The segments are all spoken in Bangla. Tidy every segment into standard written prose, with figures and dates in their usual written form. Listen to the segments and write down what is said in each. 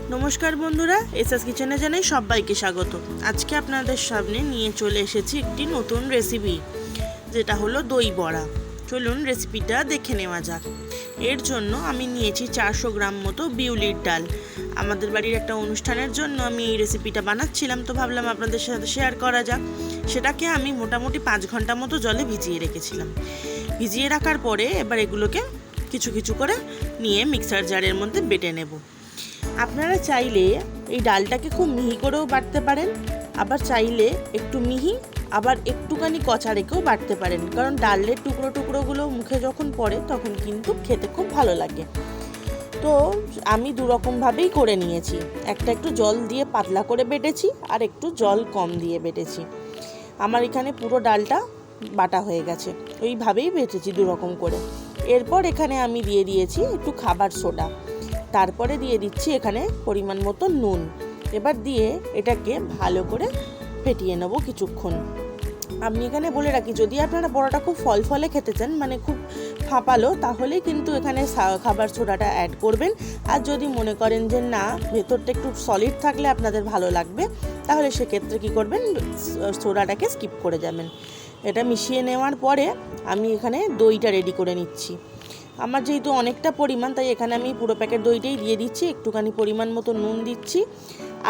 नमस्कार बंधुरा एसएस किचेने जानाई सबाइके स्वागत। आज के आपनादेर सामने निये चले एसेछि एकटी नतून रेसिपि जेटा हलो दई बड़ा। चलुन रेसिपिटा देखे नेওয়া যাক। एर जोन्नो आमी नियेछि 400 ग्राम मतो बिउलिर डाल। आमादेर बाड़िर एकटा अनुष्ठानेर जोन्नो आमी एई रेसिपिटा बानाচ্ছিলাম, तो भाबलाम आपनादेर साथे शेयार करा जाक। सेटाके आमी मोटामुटी 5 घंटा मतो जले भिजिए रेखेছিলাম। भिजिए राखार परे एबार एगुलोके किछु किछु करे निये मिक्सार जारेर मধ্যে बेटे नेब। আপনারা চাইলে এই ডালটাকে খুব মিহি করেও বাটতে পারেন, আবার চাইলে একটু মিহি আবার একটুখানি কচা রেখেও বাটতে পারেন, কারণ ডালের টুকরো টুকরোগুলো মুখে যখন পড়ে তখন কিন্তু খেতে খুব ভালো লাগে। তো আমি দু রকমভাবেই করে নিয়েছি, একটা একটু জল দিয়ে পাতলা করে বেটেছি আর একটু জল কম দিয়ে বেটেছি। আমার এখানে পুরো ডালটা বাটা হয়ে গেছে, ওইভাবেই বেটেছি দু রকম করে। এরপর এখানে আমি দিয়ে দিয়েছি একটু খাবার সোডা, তারপরে দিয়ে দিচ্ছি এখানে পরিমাণ মতো নুন। এবার দিয়ে এটাকে ভালো করে ফেটিয়ে নেব কিছুক্ষণ। আমি এখানে বলে রাখি, যদি আপনারা বড়াটা খুব ফলফলে খেতে চান, মানে খুব ফাঁপালো, তাহলেই কিন্তু এখানে খাবার সোডাটা অ্যাড করবেন। আর যদি মনে করেন যে না, ভেতরটা একটু সলিড থাকলে আপনাদের ভালো লাগবে, তাহলে সেক্ষেত্রে কী করবেন, সোডাটাকে স্কিপ করে যাবেন। এটা মিশিয়ে নেওয়ার পরে আমি এখানে দইটা রেডি করে নিচ্ছি। আমার যেহেতু অনেকটা পরিমাণ, তাই এখানে আমি পুরো প্যাকেট দইটাই দিয়ে দিচ্ছি। একটুখানি পরিমাণ মতো নুন দিচ্ছি।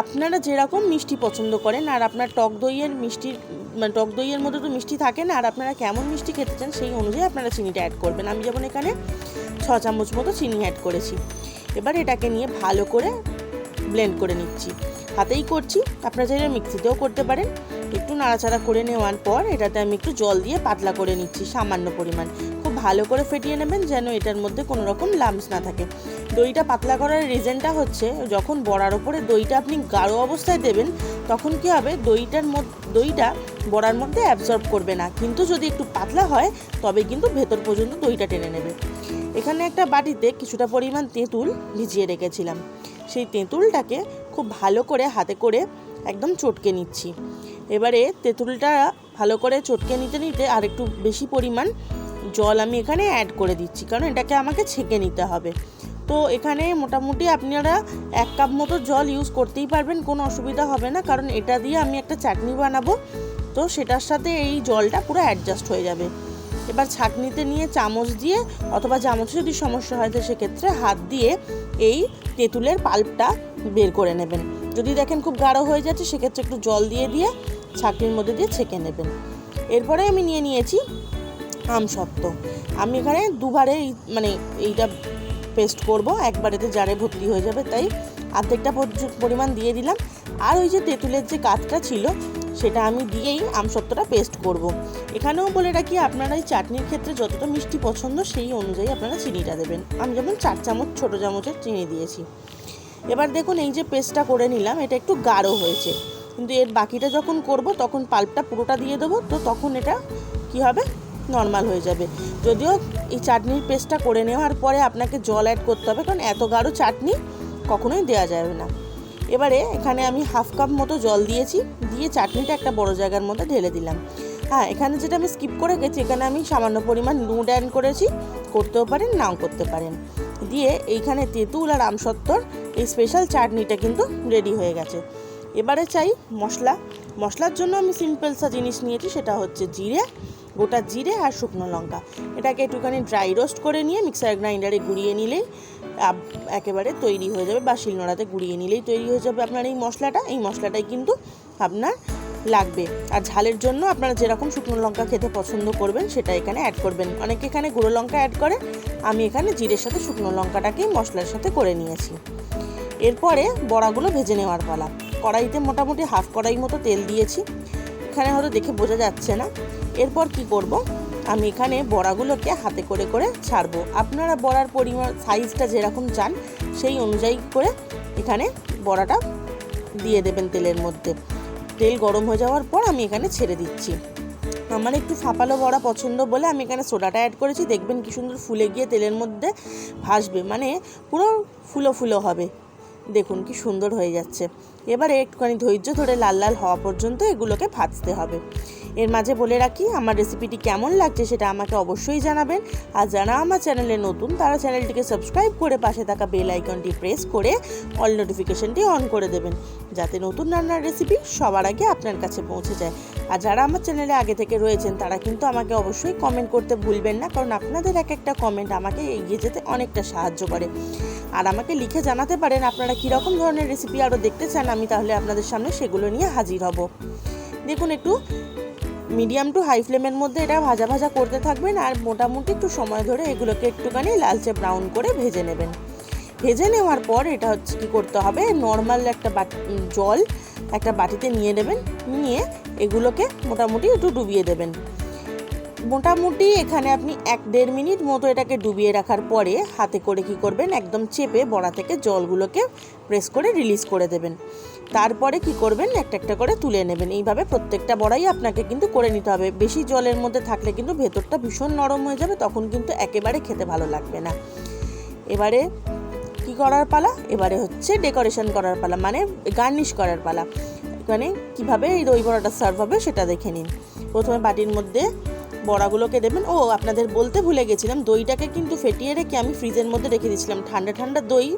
আপনারা যেরকম মিষ্টি পছন্দ করেন, আর আপনার টক দইয়ের মিষ্টির টক দইয়ের মধ্যে তো মিষ্টি থাকে না, আর আপনারা কেমন মিষ্টি খেতে চান সেই অনুযায়ী আপনারা চিনিটা অ্যাড করবেন। আমি যেমন এখানে 6 চামচ মতো চিনি অ্যাড করেছি। এবার এটাকে নিয়ে ভালো করে ব্লেন্ড করে নিচ্ছি। হাতেই করছি, আপনারা চাইলে মিক্সিতেও করতে পারেন। একটু নাড়াচাড়া করে নেওয়ার পর এটাতে আমি একটু জল দিয়ে পাতলা করে নিচ্ছি সামান্য পরিমাণ। খুব ভালো করে ফেটিয়ে নেবেন যেন এটার মধ্যে কোনো রকম লাম্পস না থাকে। দইটা পাতলা করার রিজনটা হচ্ছে, যখন বড়ার ওপরে দইটা আপনি গাঢ় অবস্থায় দেবেন তখন কী হবে, দইটা বড়ার মধ্যে অ্যাবজর্ব করবে না, কিন্তু যদি একটু পাতলা হয় তবে কিন্তু ভেতর পর্যন্ত দইটা টেনে নেবে। এখানে একটা বাটিতে কিছুটা পরিমাণ তেঁতুল ভিজিয়ে রেখেছিলাম, সেই তেঁতুলটাকে খুব ভালো করে হাতে করে একদম চটকে নিচ্ছি। এবারে তেঁতুলটা ভালো করে চটকে নিতে নিতে আর একটু বেশি পরিমাণ জল আমি এখানে অ্যাড করে দিচ্ছি, কারণ এটাকে আমাকে ছেঁকে নিতে হবে। তো এখানে মোটামুটি আপনারা 1 কাপ মতো জল ইউজ করতেই পারবেন, কোনো অসুবিধা হবে না, কারণ এটা দিয়ে আমি একটা চাটনি বানাবো, তো সেটার সাথে এই জলটা পুরো অ্যাডজাস্ট হয়ে যাবে। এবার ছাঁকনিতে নিয়ে চামচ দিয়ে, অথবা চামচে যদি সমস্যা হয় তো সেক্ষেত্রে হাত দিয়ে এই তেঁতুলের পাল্পটা বের করে নেবেন। যদি দেখেন খুব গাঢ় হয়ে যাচ্ছে, সেক্ষেত্রে একটু জল দিয়ে ছাঁকনির মধ্যে দিয়ে ছেঁকে নেবেন। এরপরে আমি নিয়ে নিয়েছি আমসত্ত্ব। আমি এখানে দুবারে এইটা পেস্ট করব, একবারেতে জারে ভর্তি হয়ে যাবে, তাই অর্ধেকটা পরিমাণ দিয়ে দিলাম। আর ওই যে তেঁতুলের যে কাঠটা ছিল সেটা আমি দিয়েই আমসত্ত্বটা পেস্ট করব। এখানেও বলে রাখি, আপনারা এই চাটনির ক্ষেত্রে যতটা মিষ্টি পছন্দ সেই অনুযায়ী আপনারা চিনিটা দেবেন। আমি যেমন 4 চামচ ছোটো চামচের চিনি দিয়েছি। এবার দেখুন, এই যে পেস্টটা করে নিলাম, এটা একটু গাঢ় হয়েছে, কিন্তু এর বাকিটা যখন করব তখন পাল্পটা পুরোটা দিয়ে দেবো, তো তখন এটা কি হবে, নর্মাল হয়ে যাবে। যদিও এই চাটনির পেস্টটা করে নেওয়ার পরে আপনাকে জল অ্যাড করতে হবে, কারণ এত গাঢ় চাটনি কখনোই দেওয়া যাবে না। এবারে এখানে আমি 1/2 কাপ মতো জল দিয়েছি, দিয়ে চাটনিটা একটা বড় জায়গার মধ্যে ঢেলে দিলাম। হ্যাঁ, এখানে যেটা আমি স্কিপ করে গেছি, এখানে আমি সামান্য পরিমাণ নুন অ্যাড করেছি, করতেও পারেন নাও করতে পারেন। দিয়ে এইখানে তেঁতুল আর আমসত্ত্বর এই স্পেশাল চাটনিটা কিন্তু রেডি হয়ে গেছে। এবারে চাই মশলার জন্য আমি সিম্পলসা জিনিস নিয়েছি, সেটা হচ্ছে জিরে, গোটা জিরে আর শুকনো লঙ্কা। এটাকে একটুখানি ড্রাই রোস্ট করে নিয়ে মিক্সার গ্রাইন্ডারে গুঁড়িয়ে নিলেই একেবারে তৈরি হয়ে যাবে, বা শিলনোড়াতে গুঁড়িয়ে নিলেই তৈরি হয়ে যাবে আপনার এই মশলাটা। এই মশলাটাই কিন্তু আপনার লাগবে। আর ঝালের জন্য আপনারা যেরকম শুকনো লঙ্কা খেতে পছন্দ করবেন সেটা এখানে অ্যাড করবেন। অনেকে এখানে গুঁড়ো লঙ্কা অ্যাড করে, আমি এখানে জিরের সাথে শুকনো লঙ্কাটাকেই মশলার সাথে করে নিয়েছি। এরপরে বড়াগুলো ভেজে নেওয়ার পালা। কড়াইতে মোটামুটি 1/2 কড়াই মতো তেল দিয়েছি, এখানে হয়তো দেখে বোঝা যাচ্ছে না। এরপর কি করব, আমি এখানে বড়াগুলোকে হাতে করে করে ছাড়বো। আপনারা বড়ার পরিমাণ সাইজটা যেরকম চান সেই অনুযায়ী করে এখানে বড়াটা দিয়ে দেবেন তেলের মধ্যে। তেল গরম হয়ে যাওয়ার পর আমি এখানে ছেড়ে দিচ্ছি। আমার একটু ফাঁপালো বড়া পছন্দ বলে আমি এখানে সোডাটা অ্যাড করেছি। দেখবেন কি সুন্দর ফুলে গিয়ে তেলের মধ্যে ভাসবে, মানে পুরো ফুলো ফুলো হবে। দেখুন কি সুন্দর হয়ে যাচ্ছে। এবারে একটুখানি ধৈর্য ধরে লাল লাল হওয়া পর্যন্ত এগুলোকে ভাজতে হবে। এর মাঝে বলে রাখি, আমার রেসিপিটি কেমন লাগছে সেটা আমাকে অবশ্যই জানাবেন। আর যারা আমার চ্যানেলে নতুন তারা চ্যানেলটিকে সাবস্ক্রাইব করে পাশে থাকা বেল আইকনটি প্রেস করে অল নোটিফিকেশনটি অন করে দেবেন, যাতে নতুন রান্নার রেসিপি সবার আগে আপনার কাছে পৌঁছে যায়। আর যারা আমার চ্যানেলে আগে থেকে রয়েছেন তারা কিন্তু আমাকে অবশ্যই কমেন্ট করতে ভুলবেন না, কারণ আপনাদের এক একটা কমেন্ট আমাকে এগিয়ে যেতে অনেকটা সাহায্য করে। আর আমাকে লিখে জানাতে পারেন আপনারা কীরকম ধরনের রেসিপি আরও দেখতে চান, আমি তাহলে আপনাদের সামনে সেগুলো নিয়ে হাজির হব। দেখুন একটু মিডিয়াম টু হাই ফ্লেমের মধ্যে এটা ভাজা ভাজা করতে থাকবেন, আর মোটামুটি একটু সময় ধরে এগুলোকে একটুখানি লালচে ব্রাউন করে ভেজে নেবেন। ভেজে নেওয়ার পর এটা হচ্ছে কী করতে হবে, নর্মাল একটা জল একটা বাটিতে নিয়ে নেবেন, নিয়ে এগুলোকে মোটামুটি একটু ডুবিয়ে দেবেন। মোটামুটি এখানে আপনি 1-1.5 মিনিট মতো এটাকে ডুবিয়ে রাখার পরে হাতে করে কি করবেন, একদম চেপে বড়া থেকে জলগুলোকে প্রেস করে রিলিজ করে দেবেন। তারপরে কি করবেন, একটা একটা করে তুলে নেবেন। এইভাবে প্রত্যেকটা বড়াই আপনাকে কিন্তু করে নিতে হবে। বেশি জলের মধ্যে থাকলে কিন্তু ভেতরটা ভীষণ নরম হয়ে যাবে, তখন কিন্তু একেবারে খেতে ভালো লাগবে না। এবারে কি করার পালা, এবারে হচ্ছে ডেকোরেশন করার পালা, মানে গার্নিশ করার পালা। এখানে কীভাবে এই দই বড়াটা সার্ভ হবে সেটা দেখে নিন। প্রথমে বাটির মধ্যে বড়াগুলোকে দেবেন। আপনাদের বলতে ভুলে গেছিলাম, দইটাকে কিন্তু ফেটিয়ে রেখে আমি ফ্রিজের মধ্যে রেখে দিয়েছিলাম। ঠান্ডা ঠান্ডা দই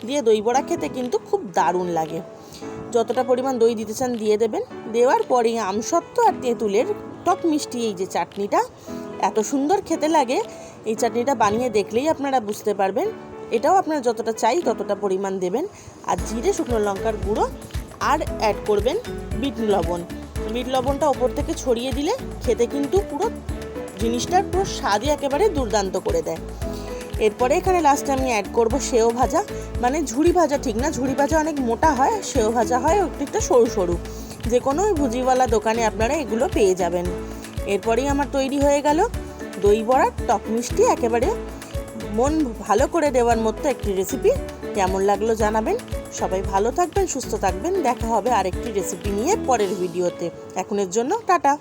দিয়ে দই বড়া খেতে কিন্তু খুব দারুণ লাগে। যতটা পরিমাণ দই দিতে চান দিয়ে দেবেন। দেওয়ার পরে আমসত্ত্ব আর তেঁতুলের টক মিষ্টি এই যে চাটনিটা এত সুন্দর খেতে লাগে, এই চাটনিটা বানিয়ে দেখলেই আপনারা বুঝতে পারবেন। এটাও আপনারা যতটা চাই ততটা পরিমাণ দেবেন। আর জিরে, শুকনো লঙ্কার গুঁড়ো আর অ্যাড করবেন বিট লবণ। বিট লবণটা ওপর থেকে ছড়িয়ে দিলে খেতে কিন্তু পুরো জিনিসটার পুরো স্বাদই একেবারে দুর্দান্ত করে দেয়। এরপরে এখানে লাস্টে আমি অ্যাড করব সেও ভাজা, মানে ঝুড়ি ভাজা ঠিক না, ঝুড়ি ভাজা অনেক মোটা হয়, সেও ভাজা হয় একটু সরু সরু। যে কোনো ভুজিওয়ালা দোকানে আপনারা এগুলো পেয়ে যাবেন। এরপরেই আমার তৈরি হয়ে গেল দই বড়ার টক মিষ্টি, একেবারে মন ভালো করে দেওয়ার মতো একটি রেসিপি। কেমন লাগলো জানাবেন। সবাই ভালো থাকবেন, সুস্থ থাকবেন। দেখা হবে আরেকটি রেসিপি নিয়ে পরের ভিডিওতে। এখনের জন্য টাটা।